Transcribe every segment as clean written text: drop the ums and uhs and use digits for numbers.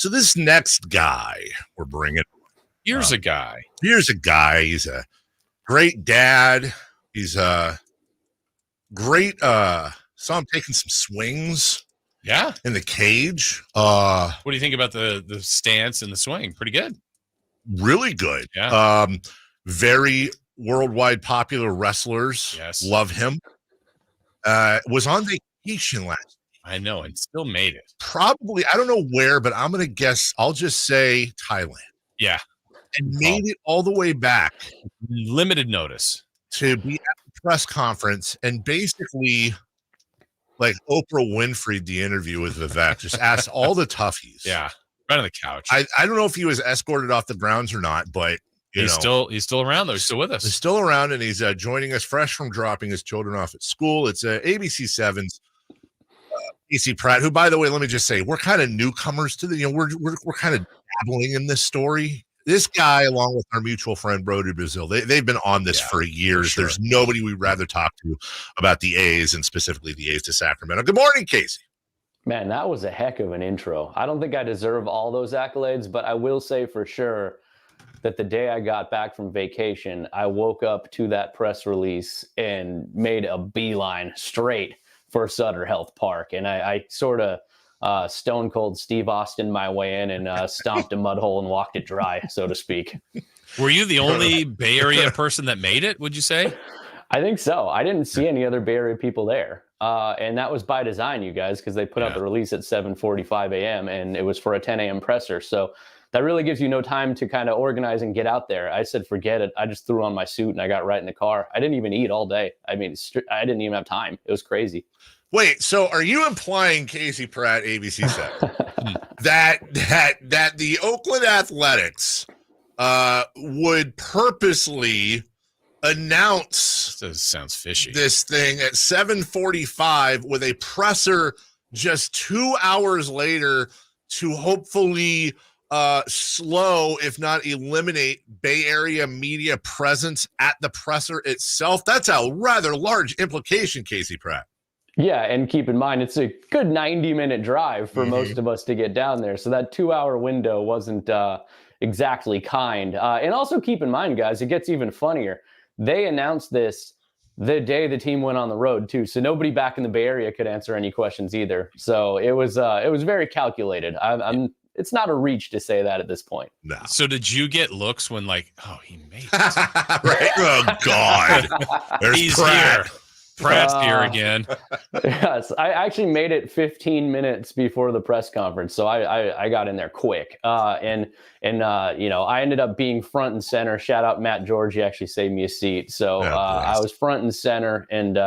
So this next guy we're bringing. Here's a guy. He's a great dad. He's a great. Saw him taking some swings. Yeah, in the cage. What do you think about the stance and the swing? Pretty good. Really good. Yeah. Very worldwide popular wrestlers. Yes. Love him. Was on vacation last. I know, and still made it. Probably, I don't know where, but I'm going to guess, I'll just say Thailand. Yeah. And made it all the way back. Limited notice. To be at the press conference and basically, like Oprah Winfrey, the interview with Vivek, just asked all the toughies. Yeah. Right on the couch. I don't know if he was escorted off the grounds or not, but he's still around, though. He's still with us. He's still around, and he's joining us fresh from dropping his children off at school. It's ABC 7's Casey Pratt, who, by the way, let me just say, we're kind of newcomers to the, we're kind of dabbling in this story. This guy, along with our mutual friend Brody Brazil, they've been on this for years. For sure. There's nobody we'd rather talk to about the A's, and specifically the A's to Sacramento. Good morning, Casey. Man, that was a heck of an intro. I don't think I deserve all those accolades, but I will say for sure that the day I got back from vacation, I woke up to that press release and made a beeline straight for Sutter Health Park. And I sort of stone cold Steve Austin my way in and stomped a mud hole and walked it dry, so to speak. Were you the only Bay Area person that made it, would you say? I think so. I didn't see any other Bay Area people there. And that was by design, you guys, because they put out the release at 7:45 a.m. and it was for a 10 a.m. presser. So that really gives you no time to kind of organize and get out there. I said, forget it. I just threw on my suit and I got right in the car. I didn't even eat all day. I mean, I didn't even have time. It was crazy. Wait, so are you implying, Casey Pratt, ABC 7, that the Oakland Athletics would purposely announce sounds fishy this thing at 7:45 with a presser just 2 hours later to hopefully slow, if not eliminate, Bay Area media presence at the presser itself? That's a rather large implication, Casey Pratt. Yeah, and keep in mind, it's a good 90-minute drive for most of us to get down there. So that 2-hour window wasn't exactly kind. And also keep in mind, guys, it gets even funnier. They announced this the day the team went on the road, too. So nobody back in the Bay Area could answer any questions either. So it was very calculated. It's not a reach to say that at this point. No. So did you get looks when, like, oh, he made it? Right? Oh, God. He's Pratt. Here. Pratt's here again. Yes, I actually made it 15 minutes before the press conference, so I got in there quick. And I ended up being front and center. Shout out Matt George, he actually saved me a seat. So I was front and center, and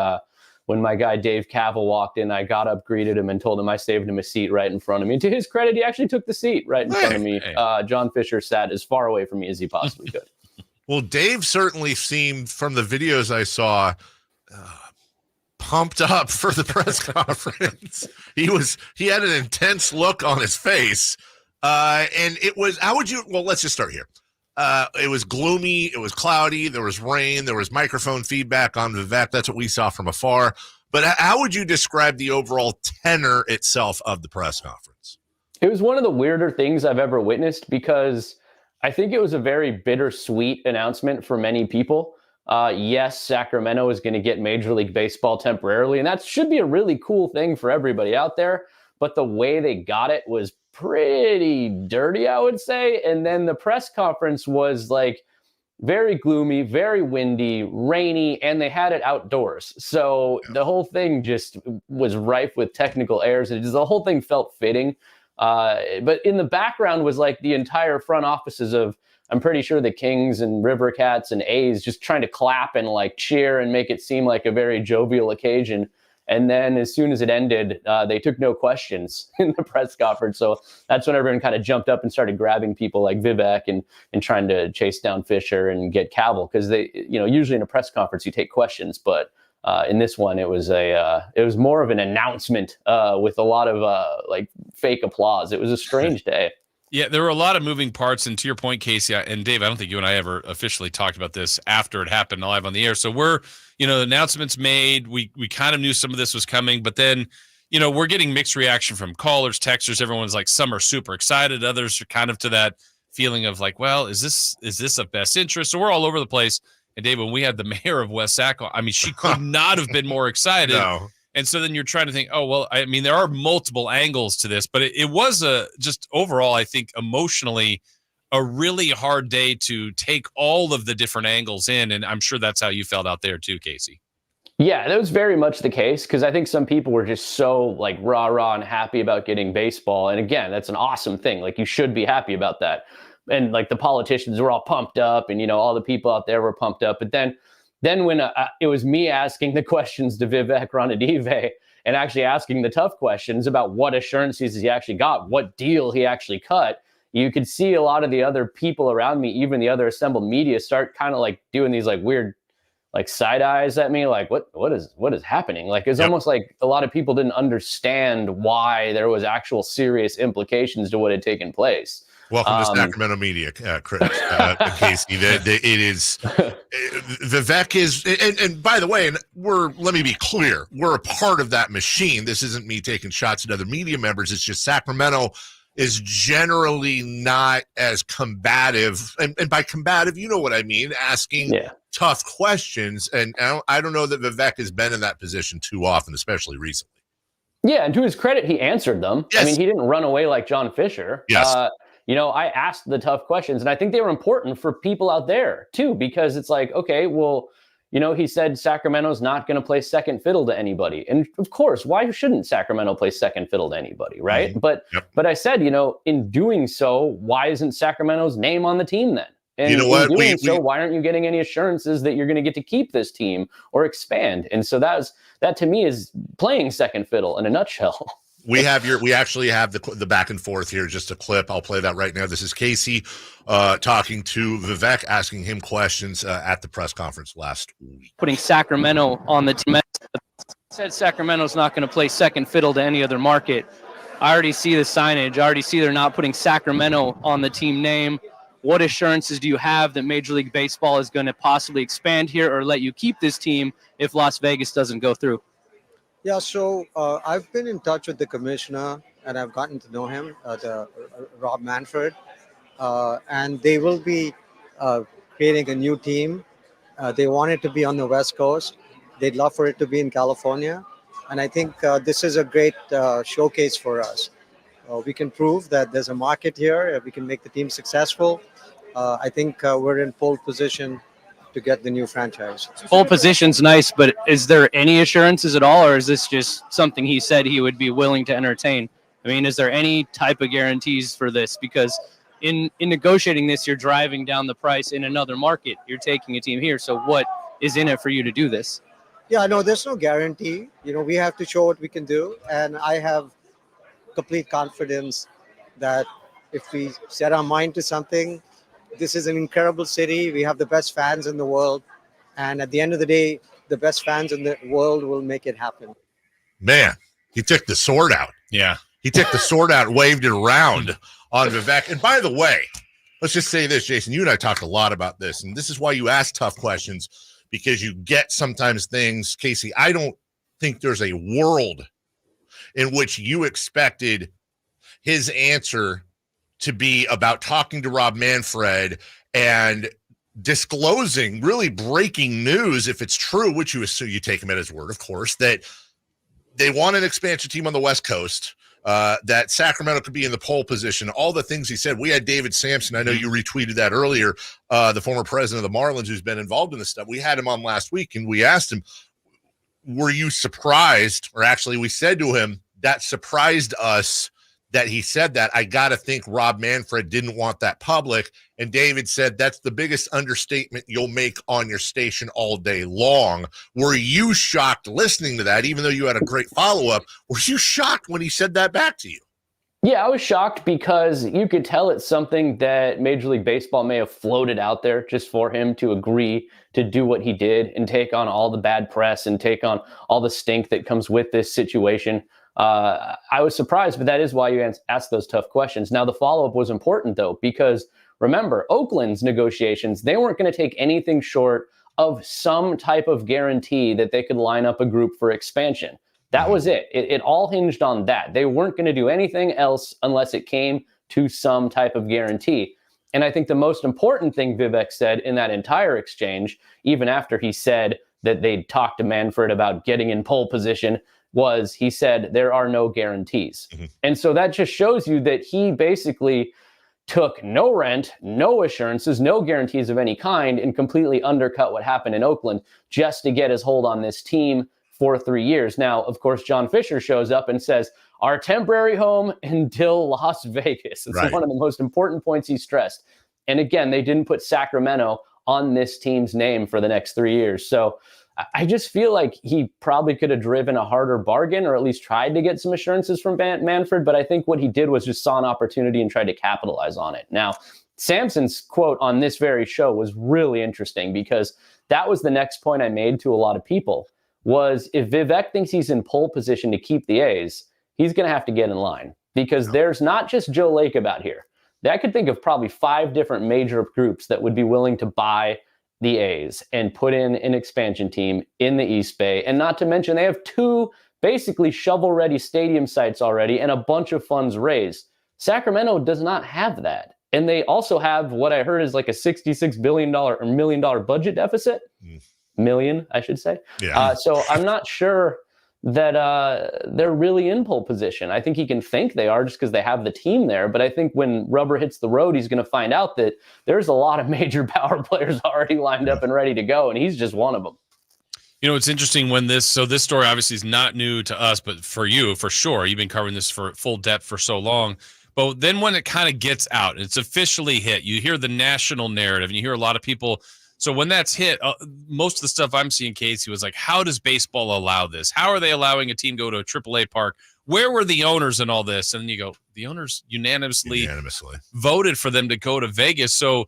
when my guy Dave Cavill walked in, I got up, greeted him, and told him I saved him a seat right in front of me. And to his credit, he actually took the seat right in front of me. John Fisher sat as far away from me as he possibly could. Well, Dave certainly seemed, from the videos I saw, pumped up for the press conference. He had an intense look on his face. And it was, let's just start here. It was gloomy. It was cloudy. There was rain. There was microphone feedback on Vivek. That's what we saw from afar. But how would you describe the overall tenor itself of the press conference? It was one of the weirder things I've ever witnessed, because I think it was a very bittersweet announcement for many people. Yes, Sacramento is going to get Major League Baseball temporarily, and that should be a really cool thing for everybody out there. But the way they got it was pretty dirty, I would say. And then the press conference was like very gloomy, very windy, rainy, and they had it outdoors. So the whole thing just was rife with technical errors. The whole thing felt fitting. But in the background was like the entire front offices of, I'm pretty sure, the Kings and River Cats and A's, just trying to clap and like cheer and make it seem like a very jovial occasion. And then as soon as it ended, they took no questions in the press conference. So that's when everyone kind of jumped up and started grabbing people like Vivek and trying to chase down Fisher and get Cavill. Because they, usually in a press conference, you take questions. But in this one, it was more of an announcement with a lot of like fake applause. It was a strange day. Yeah, there were a lot of moving parts, and to your point, Casey, and Dave, I don't think you and I ever officially talked about this after it happened live on the air. So we're, the announcements made, we kind of knew some of this was coming, but then, we're getting mixed reaction from callers, texters. Everyone's like, some are super excited. Others are kind of to that feeling of like, well, is this of best interest? So we're all over the place. And Dave, when we had the mayor of West Saco, I mean, she could not have been more excited. No. And so then you're trying to think, oh, well, I mean, there are multiple angles to this, but it was just overall, I think, emotionally a really hard day to take all of the different angles in. And I'm sure that's how you felt out there too, Casey. Yeah, that was very much the case, because I think some people were just so like rah and happy about getting baseball. And again, that's an awesome thing. Like, you should be happy about that. And like the politicians were all pumped up, and all the people out there were pumped up. But then when it was me asking the questions to Vivek Ranadive and actually asking the tough questions about what assurances he actually got, what deal he actually cut, you could see a lot of the other people around me, even the other assembled media, start kind of like doing these like weird like side eyes at me, like what is happening? Like, it's almost like a lot of people didn't understand why there was actual serious implications to what had taken place. Welcome to Sacramento media, Chris, Casey. It is Vivek is, and by the way, and let me be clear, we're a part of that machine. This isn't me taking shots at other media members. It's just Sacramento is generally not as combative, and by combative, you know what I mean, asking tough questions. And I don't know that Vivek has been in that position too often, especially recently. Yeah, and to his credit, he answered them. Yes. I mean, he didn't run away like John Fisher. Yes. I asked the tough questions, and I think they were important for people out there too, because it's like, okay, well, he said Sacramento's not going to play second fiddle to anybody. And of course, why shouldn't Sacramento play second fiddle to anybody, right? Mm-hmm. But I said, in doing so, why isn't Sacramento's name on the team then? And you know what? In doing so, why aren't you getting any assurances that you're going to get to keep this team or expand? And so that to me is playing second fiddle in a nutshell. We actually have the back and forth here, just a clip. I'll play that right now. This is Casey talking to Vivek, asking him questions at the press conference last week. Putting Sacramento on the team. Said Sacramento's not going to play second fiddle to any other market. I already see the signage. I already see they're not putting Sacramento on the team name. What assurances do you have that Major League Baseball is going to possibly expand here or let you keep this team if Las Vegas doesn't go through? Yeah, so I've been in touch with the commissioner, and I've gotten to know him, Rob Manfred, and they will be creating a new team. They want it to be on the West Coast. They'd love for it to be in California, and I think this is a great showcase for us. We can prove that there's a market here. We can make the team successful. I think we're in pole position to get the new franchise. Pole position's nice, but is there any assurances at all, or is this just something he said he would be willing to entertain? I mean, is there any type of guarantees for this? Because in negotiating this, you're driving down the price in another market. You're taking a team here. So what is in it for you to do this? Yeah, no, there's no guarantee. We have to show what we can do. And I have complete confidence that if we set our mind to something, this is an incredible city. We have the best fans in the world. And at the end of the day, the best fans in the world will make it happen. Man, he took the sword out. Yeah. He took the sword out, waved it around on Vivek. And by the way, let's just say this, Jason, you and I talked a lot about this, and this is why you ask tough questions, because you get sometimes things, Casey, I don't think there's a world in which you expected his answer to be about talking to Rob Manfred and disclosing really breaking news, if it's true, which you assume, you take him at his word, of course, that they want an expansion team on the West Coast, that Sacramento could be in the pole position, all the things he said. We had David Sampson. I know you retweeted that earlier, the former president of the Marlins who's been involved in this stuff. We had him on last week, and we asked him, were you surprised? Or actually, we said to him, that surprised us that he said that. I got to think Rob Manfred didn't want that public. And David said, that's the biggest understatement you'll make on your station all day long. Were you shocked listening to that, even though you had a great follow-up? Were you shocked when he said that back to you? Yeah, I was shocked because you could tell it's something that Major League Baseball may have floated out there just for him to agree to do what he did and take on all the bad press and take on all the stink that comes with this situation. I was surprised, but that is why you asked those tough questions. Now, the follow-up was important, though, because remember, Oakland's negotiations, they weren't going to take anything short of some type of guarantee that they could line up a group for expansion. That was it. It all hinged on that. They weren't going to do anything else unless it came to some type of guarantee. And I think the most important thing Vivek said in that entire exchange, even after he said that they'd talked to Manfred about getting in pole position, was he said, there are no guarantees. And so that just shows you that he basically took no rent, no assurances, no guarantees of any kind, and completely undercut what happened in Oakland just to get his hold on this team for 3 years. Now, of course, John Fisher shows up and says, our temporary home until Las Vegas. It's one of the most important points he stressed. And again, they didn't put Sacramento on this team's name for the next 3 years. So I just feel like he probably could have driven a harder bargain, or at least tried to get some assurances from Manfred. But I think what he did was just saw an opportunity and tried to capitalize on it. Now, Sampson's quote on this very show was really interesting, because that was the next point I made to a lot of people, was if Vivek thinks he's in pole position to keep the A's, he's going to have to get in line, because there's not just Joe Lacob out here. I could think of probably 5 different major groups that would be willing to buy the A's and put in an expansion team in the East Bay. And not to mention, they have 2 basically shovel-ready stadium sites already and a bunch of funds raised. Sacramento does not have that. And they also have what I heard is like a $66 billion or $1 million budget deficit. Million, I should say. Yeah. So I'm not sure that they're really in pole position. I think he can think they are just because they have the team there. But I think when rubber hits the road, he's going to find out that there's a lot of major power players already lined up and ready to go, and he's just one of them. You know, it's interesting when this story obviously is not new to us, but for you, for sure, you've been covering this for full depth for so long. But then when it kind of gets out, it's officially hit, you hear the national narrative, and you hear a lot of people. So when that's hit, most of the stuff I'm seeing, Casey, was like, how does baseball allow this? How are they allowing a team go to a AAA park? Where were the owners in all this? And then you go, the owners unanimously voted for them to go to Vegas. So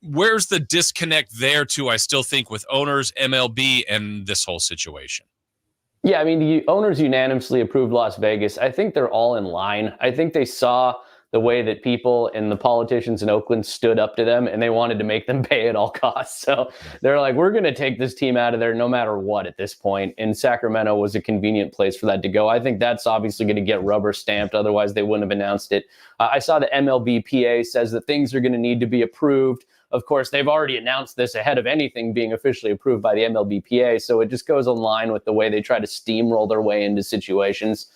where's the disconnect there, too, I still think, with owners, MLB, and this whole situation? Yeah, I mean, the owners unanimously approved Las Vegas. I think they're all in line. I think they saw the way that people and the politicians in Oakland stood up to them, and they wanted to make them pay at all costs. So they're like, we're going to take this team out of there no matter what at this point. And Sacramento was a convenient place for that to go. I think that's obviously going to get rubber stamped. Otherwise, they wouldn't have announced it. I saw the MLBPA says that things are going to need to be approved. Of course, they've already announced this ahead of anything being officially approved by the MLBPA. So it just goes in line with the way they try to steamroll their way into situations.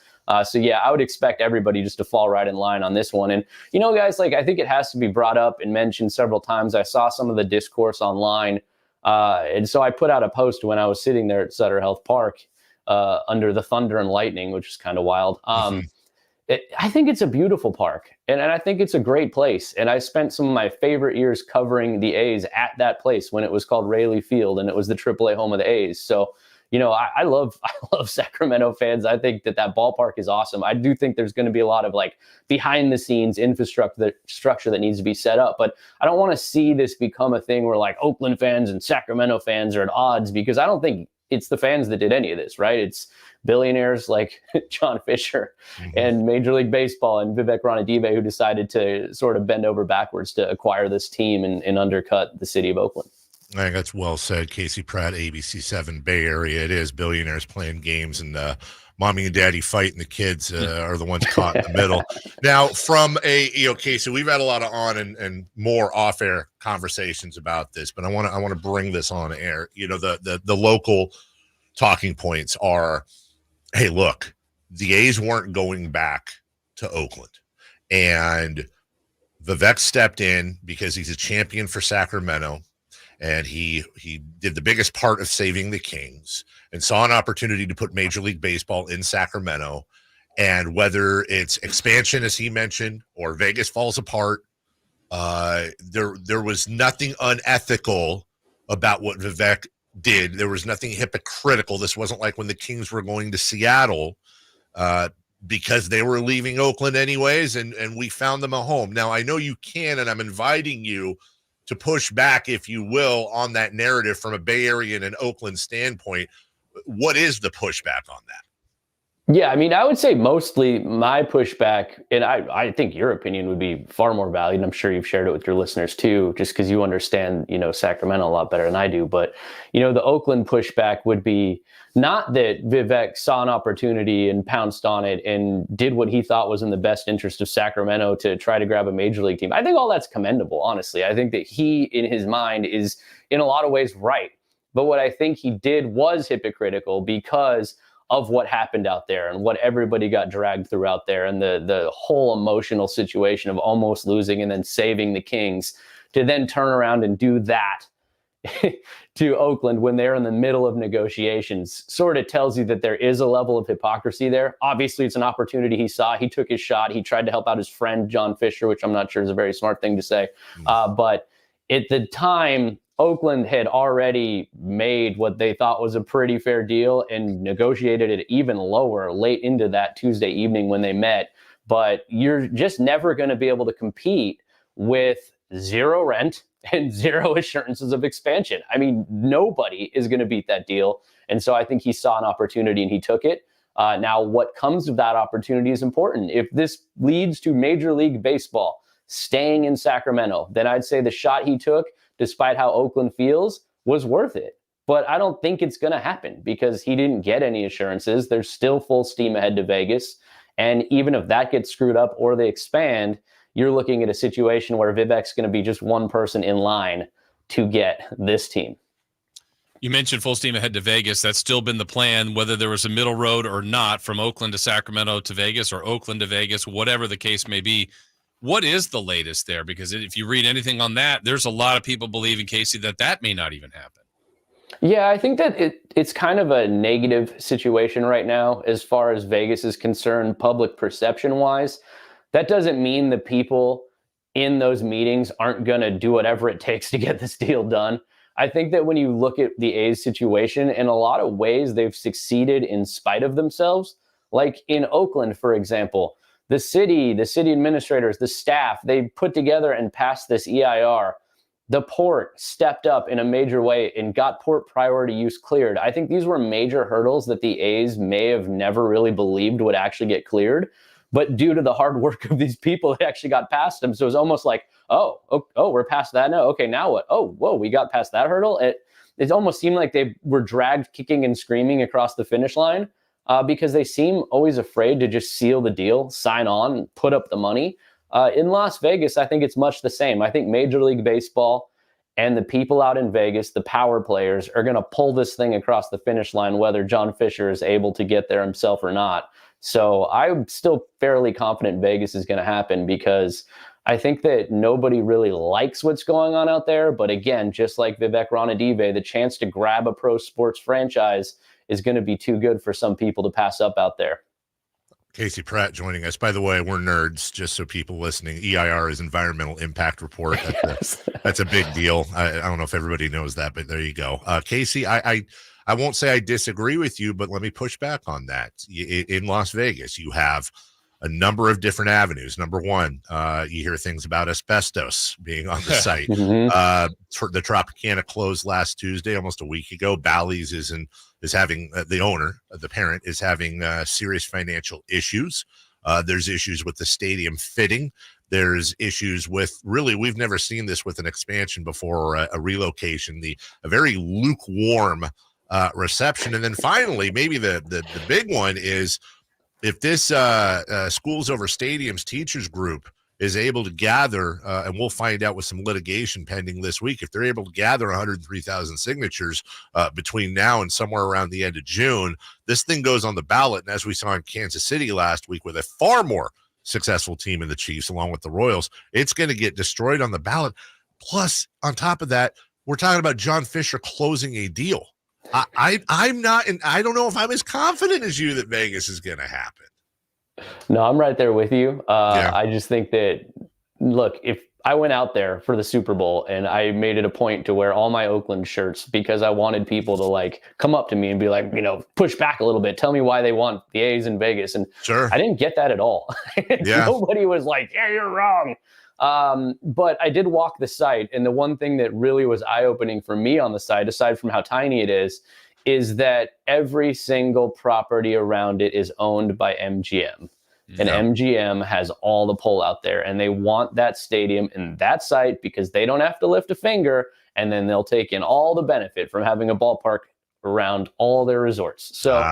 So yeah, I would expect everybody just to fall right in line on this one. And, you know, guys, like, I think it has to be brought up and mentioned several times. I saw some of the discourse online. And so I put out a post when I was sitting there at Sutter Health Park under the thunder and lightning, which is kind of wild. I think it's a beautiful park, and I think it's a great place. And I spent some of my favorite years covering the A's at that place when it was called Rayleigh Field, and it was the AAA home of the A's. So, you know, I love Sacramento fans. I think that ballpark is awesome. I do think there's going to be a lot of like behind the scenes infrastructure that needs to be set up, but I don't want to see this become a thing where like Oakland fans and Sacramento fans are at odds, because I don't think it's the fans that did any of this, right? It's billionaires like John Fisher and Major League Baseball and Vivek Ranadive who decided to sort of bend over backwards to acquire this team and undercut the city of Oakland. I think that's well said. Casey Pratt, ABC7 Bay Area. It is billionaires playing games, and mommy and daddy fighting. The kids are the ones caught in the middle. Now, from Casey, we've had a lot of on and more off-air conversations about this, but I want to bring this on air. You know, the local talking points are, hey, look, the A's weren't going back to Oakland, and Vivek stepped in because he's a champion for Sacramento. And he did the biggest part of saving the Kings and saw an opportunity to put Major League Baseball in Sacramento. And whether it's expansion, as he mentioned, or Vegas falls apart, there was nothing unethical about what Vivek did. There was nothing hypocritical. This wasn't like when the Kings were going to Seattle because they were leaving Oakland anyways, and we found them a home. Now, I know you can, and I'm inviting you to push back, if you will, on that narrative from a Bay Area and an Oakland standpoint. What is the pushback on that? Yeah, I mean, I would say mostly my pushback, and I think your opinion would be far more valued. And I'm sure you've shared it with your listeners too, just because you understand, Sacramento a lot better than I do. But, the Oakland pushback would be not that Vivek saw an opportunity and pounced on it and did what he thought was in the best interest of Sacramento to try to grab a major league team. I think all that's commendable, honestly. I think that he, in his mind, is in a lot of ways right. But what I think he did was hypocritical because of what happened out there and what everybody got dragged through out there and the whole emotional situation of almost losing and then saving the Kings, to then turn around and do that to Oakland when they're in the middle of negotiations sort of tells you that there is a level of hypocrisy there. Obviously, it's an opportunity he saw. He took his shot. He tried to help out his friend, John Fisher, which I'm not sure is a very smart thing to say. But at the time, Oakland had already made what they thought was a pretty fair deal and negotiated it even lower late into that Tuesday evening when they met. But you're just never going to be able to compete with zero rent and zero assurances of expansion. I mean, nobody is going to beat that deal. And so I think he saw an opportunity and he took it. Now, what comes of that opportunity is important. If this leads to Major League Baseball staying in Sacramento, then I'd say the shot he took, despite how Oakland feels, was worth it. But I don't think it's going to happen because he didn't get any assurances. There's still full steam ahead to Vegas. And even if that gets screwed up or they expand, you're looking at a situation where Vivek's going to be just one person in line to get this team. You mentioned full steam ahead to Vegas. That's still been the plan, whether there was a middle road or not, from Oakland to Sacramento to Vegas or Oakland to Vegas, whatever the case may be. What is the latest there? Because if you read anything on that, there's a lot of people believing, Casey, that may not even happen. Yeah, I think that it's kind of a negative situation right now as far as Vegas is concerned, public perception-wise. That doesn't mean the people in those meetings aren't going to do whatever it takes to get this deal done. I think that when you look at the A's situation, in a lot of ways, they've succeeded in spite of themselves. Like in Oakland, for example, the city administrators, the staff, they put together and passed this EIR. The port stepped up in a major way and got port priority use cleared. I think these were major hurdles that the A's may have never really believed would actually get cleared. But due to the hard work of these people, it actually got past them. So it was almost like, oh, we're past that now. Okay, now what? Oh, whoa, we got past that hurdle. It almost seemed like they were dragged kicking and screaming across the finish line. Because they seem always afraid to just seal the deal, sign on, put up the money. In Las Vegas, I think it's much the same. I think Major League Baseball and the people out in Vegas, the power players, are going to pull this thing across the finish line, whether John Fisher is able to get there himself or not. So I'm still fairly confident Vegas is going to happen because I think that nobody really likes what's going on out there. But again, just like Vivek Ranadive, the chance to grab a pro sports franchise is going to be too good for some people to pass up out there. Casey Pratt joining us. By the way, we're nerds, just so people listening. EIR is Environmental Impact Report. That's a big deal. I don't know if everybody knows that, but there you go. Casey, I won't say I disagree with you, but let me push back on that. In Las Vegas, you have a number of different avenues. Number one, you hear things about asbestos being on the site. The Tropicana closed last Tuesday, almost a week ago. Bally's is having the owner, the parent, is having serious financial issues. There's issues with the stadium fitting. There's issues with, really, we've never seen this with an expansion before or a relocation. A very lukewarm reception. And then finally, maybe the big one is, if this Schools Over Stadiums teachers group is able to gather, and we'll find out with some litigation pending this week, if they're able to gather 103,000 signatures between now and somewhere around the end of June, this thing goes on the ballot. And as we saw in Kansas City last week with a far more successful team in the Chiefs, along with the Royals, it's going to get destroyed on the ballot. Plus, on top of that, we're talking about John Fisher closing a deal. I'm not, and I don't know if I'm as confident as you that Vegas is going to happen. No, I'm right there with you. I just think that, look, if I went out there for the Super Bowl and I made it a point to wear all my Oakland shirts because I wanted people to come up to me and be like, push back a little bit, tell me why they want the A's in Vegas. And sure, I didn't get that at all. Nobody was like, yeah, you're wrong. But I did walk the site. And the one thing that really was eye-opening for me on the site, aside from how tiny it is is that every single property around it is owned by MGM. And MGM has all the pull out there, and they want that stadium and that site because they don't have to lift a finger, and then they'll take in all the benefit from having a ballpark around all their resorts. So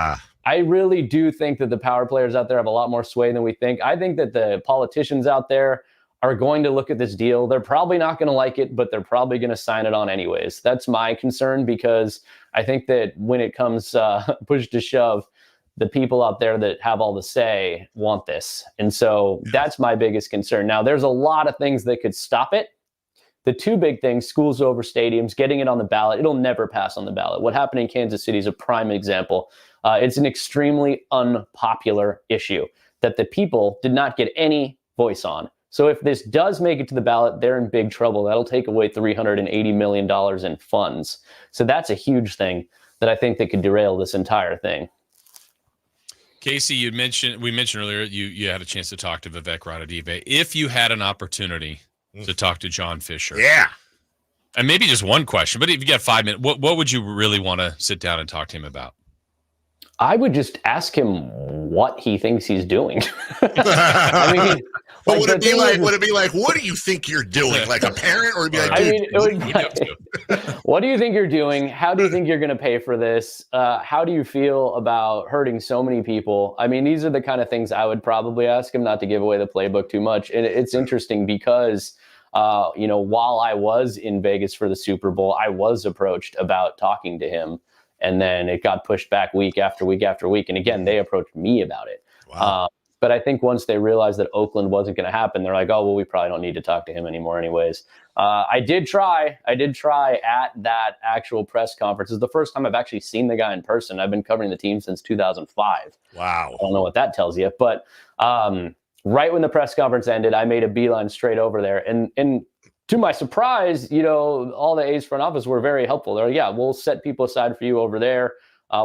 I really do think that the power players out there have a lot more sway than we think. I think that the politicians out there are going to look at this deal. They're probably not going to like it, but they're probably going to sign it on anyways. That's my concern, because I think that when it comes push to shove, the people out there that have all the say want this. And so that's my biggest concern. Now, there's a lot of things that could stop it. The two big things, schools over stadiums, getting it on the ballot. It'll never pass on the ballot. What happened in Kansas City is a prime example. It's an extremely unpopular issue that the people did not get any voice on. So if this does make it to the ballot, they're in big trouble. That'll take away $380 million in funds. So that's a huge thing that I think that could derail this entire thing. Casey, we mentioned earlier you had a chance to talk to Vivek Ranadive. If you had an opportunity to talk to John Fisher, and maybe just one question, but if you got 5 minutes, what would you really want to sit down and talk to him about? I would just ask him what he thinks he's doing. I mean, but would it be like, what do you think you're doing? Like a parent, or would it be like, it would be like, what do you think you're doing? How do you think you're going to pay for this? How do you feel about hurting so many people? I mean, these are the kind of things I would probably ask him, not to give away the playbook too much. And it's interesting because, while I was in Vegas for the Super Bowl, I was approached about talking to him. And then it got pushed back week after week after week. And again, they approached me about it. Wow. But I think once they realized that Oakland wasn't going to happen, they're like, oh, well, we probably don't need to talk to him anymore anyways. I did try at that actual press conference. It's the first time I've actually seen the guy in person. I've been covering the team since 2005. Wow. I don't know what that tells you. But right when the press conference ended, I made a beeline straight over there. And to my surprise, all the A's front office were very helpful. They're like, yeah, we'll set people aside for you over there.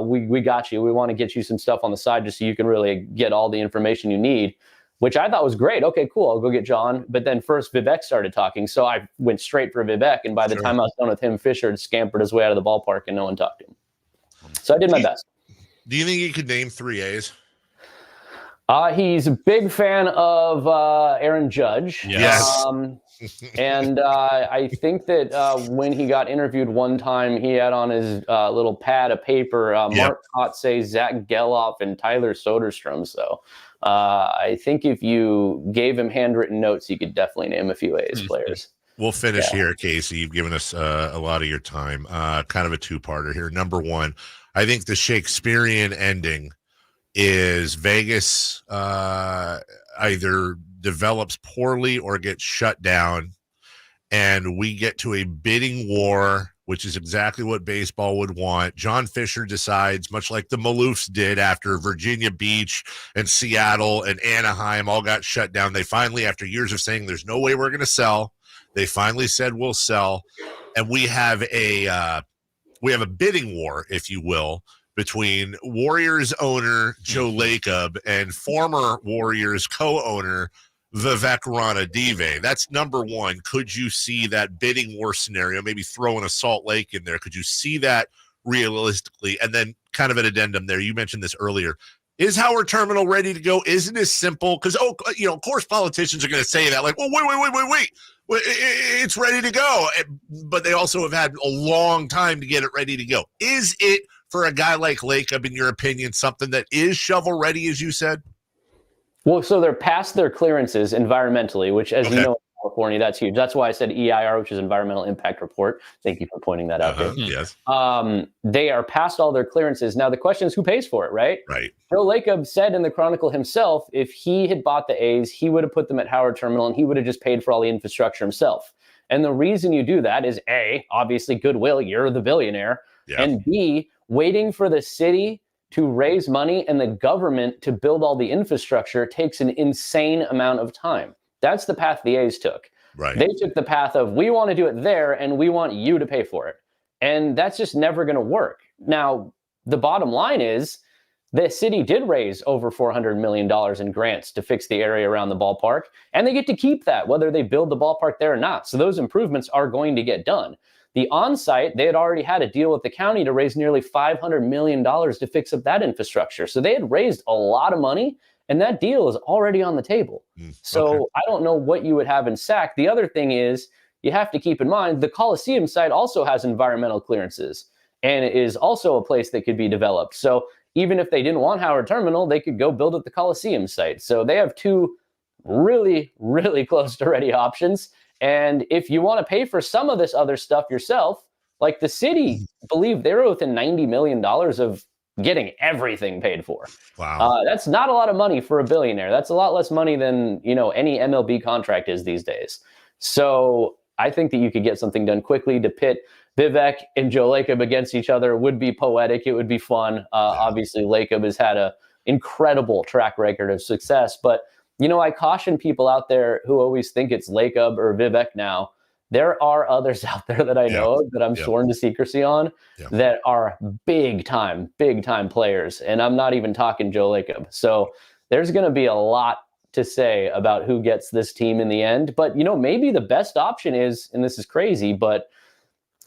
We got you. We want to get you some stuff on the side just so you can really get all the information you need, which I thought was great. Okay, cool. I'll go get John. But then first Vivek started talking. So I went straight for Vivek. And by the time I was done with him, Fisher had scampered his way out of the ballpark and no one talked to him. So I did my best. Do you think you could name 3 A's? He's a big fan of Aaron Judge. Yes. And I think that when he got interviewed one time, he had on his little pad of paper, Mark Kotsay, Zach Geloff, and Tyler Soderstrom. So I think if you gave him handwritten notes, he could definitely name a few A's players. We'll finish here, Casey. You've given us a lot of your time. Kind of a two-parter here. Number one, I think the Shakespearean ending is Vegas either develops poorly or gets shut down, and we get to a bidding war, which is exactly what baseball would want. John Fisher decides, much like the Maloofs did after Virginia Beach and Seattle and Anaheim all got shut down. They finally, after years of saying there's no way we're going to sell, they finally said we'll sell, and we have a bidding war, if you will, between Warriors owner Joe Lacob and former Warriors co-owner Vivek Ranadive. That's number one. Could you see that bidding war scenario, maybe throwing a Salt Lake in there? Could you see that realistically? And then kind of an addendum there. You mentioned this earlier. Is Howard Terminal ready to go? Isn't it simple? Because, of course politicians are going to say that, like, well, wait. It's ready to go. But they also have had a long time to get it ready to go. Is it, for a guy like Lacob, in your opinion, something that is shovel ready, as you said? Well, so they're past their clearances environmentally, which, as you know, in California, that's huge. That's why I said EIR, which is Environmental Impact Report. Thank you for pointing that out. Yes. They are past all their clearances. Now, the question is who pays for it, right? Right. Joe Lacob said in the Chronicle himself, if he had bought the A's, he would have put them at Howard Terminal and he would have just paid for all the infrastructure himself. And the reason you do that is A, obviously goodwill, you're the billionaire, and B, waiting for the city to raise money and the government to build all the infrastructure takes an insane amount of time. That's the path the A's took. Right. They took the path of, we want to do it there and we want you to pay for it. And that's just never going to work. Now, the bottom line is the city did raise over $400 million in grants to fix the area around the ballpark, and they get to keep that, whether they build the ballpark there or not. So those improvements are going to get done. The on-site, they had already had a deal with the county to raise nearly $500 million to fix up that infrastructure. So they had raised a lot of money, and that deal is already on the table. So I don't know what you would have in Sac. The other thing is, you have to keep in mind, the Coliseum site also has environmental clearances and is also a place that could be developed. So even if they didn't want Howard Terminal, they could go build at the Coliseum site. So they have two really, really close to ready options. And if you want to pay for some of this other stuff yourself, like the city, believe they were within $90 million of getting everything paid for. Wow. That's not a lot of money for a billionaire. That's a lot less money than, any MLB contract is these days. So I think that you could get something done quickly. To pit Vivek and Joe Lacob against each other would be poetic. It would be fun. Obviously, Lacob has had an incredible track record of success. But, I caution people out there who always think it's Lacob or Vivek now. There are others out there that I know of that I'm sworn to secrecy on that are big time players. And I'm not even talking Joe Lacob. So there's going to be a lot to say about who gets this team in the end. But, maybe the best option is, and this is crazy, but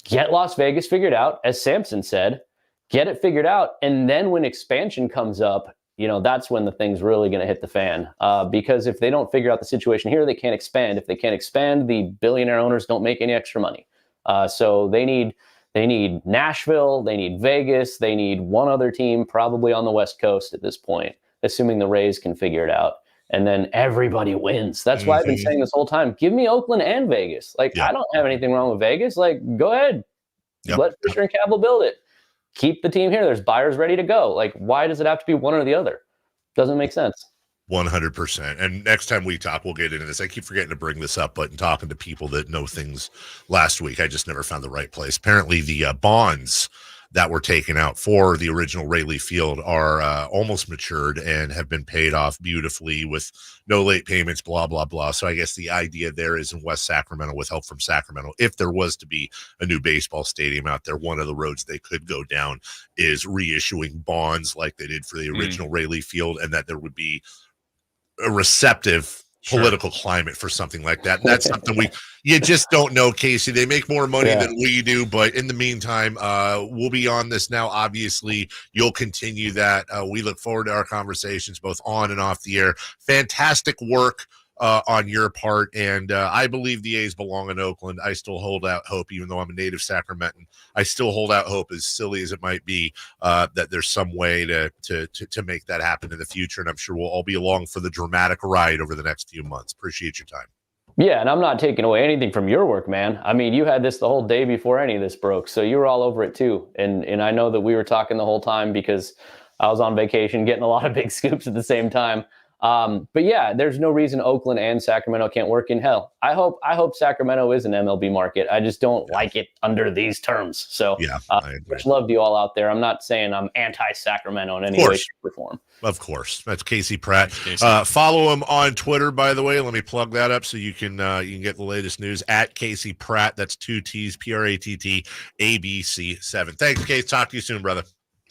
get Las Vegas figured out, as Samson said, get it figured out. And then when expansion comes up, that's when the thing's really going to hit the fan. Because if they don't figure out the situation here, they can't expand. If they can't expand, the billionaire owners don't make any extra money. So they need Nashville, they need Vegas, they need one other team probably on the West Coast at this point, assuming the Rays can figure it out. And then everybody wins. That's why I've been saying this whole time, give me Oakland and Vegas. I don't have anything wrong with Vegas. Go ahead. Let Fisher and Cavill build it. Keep the team here. There's buyers ready to go. Why does it have to be one or the other? Doesn't make sense. 100%. And next time we talk, we'll get into this. I keep forgetting to bring this up, but in talking to people that know things last week, I just never found the right place. Apparently the bonds that were taken out for the original Rayleigh Field are almost matured and have been paid off beautifully with no late payments, blah, blah, blah. So I guess the idea there is in West Sacramento, with help from Sacramento, if there was to be a new baseball stadium out there, one of the roads they could go down is reissuing bonds like they did for the original Rayleigh Field, and that there would be a receptive political climate for something like that. And that's something you just don't know, Casey. They make more money than we do, but in the meantime, we'll be on this now. Obviously, you'll continue that. We look forward to our conversations both on and off the air. Fantastic work on your part, and I believe the A's belong in Oakland. I still hold out hope, even though I'm a native Sacramentan. I still hold out hope, as silly as it might be, that there's some way to make that happen in the future, and I'm sure we'll all be along for the dramatic ride over the next few months. Appreciate your time. Yeah, and I'm not taking away anything from your work, man. I mean, you had this the whole day before any of this broke, so you were all over it too. And I know that we were talking the whole time because I was on vacation getting a lot of big scoops at the same time. But yeah, there's no reason Oakland and Sacramento can't work in hell. I hope Sacramento is an MLB market. I just don't like it under these terms. So much love to you all out there. I'm not saying I'm anti-Sacramento in any way, shape, or form. Of course. That's Casey Pratt. Follow him on Twitter, by the way. Let me plug that up so you can get the latest news at Casey Pratt. That's 2 T's, PRATTABC7. Thanks, Casey. Talk to you soon, brother.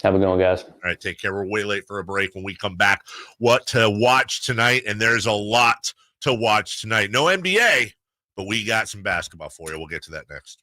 Have a good one, guys. All right, take care. We're way late for a break. When we come back, what to watch tonight? And there's a lot to watch tonight. No NBA, but we got some basketball for you. We'll get to that next.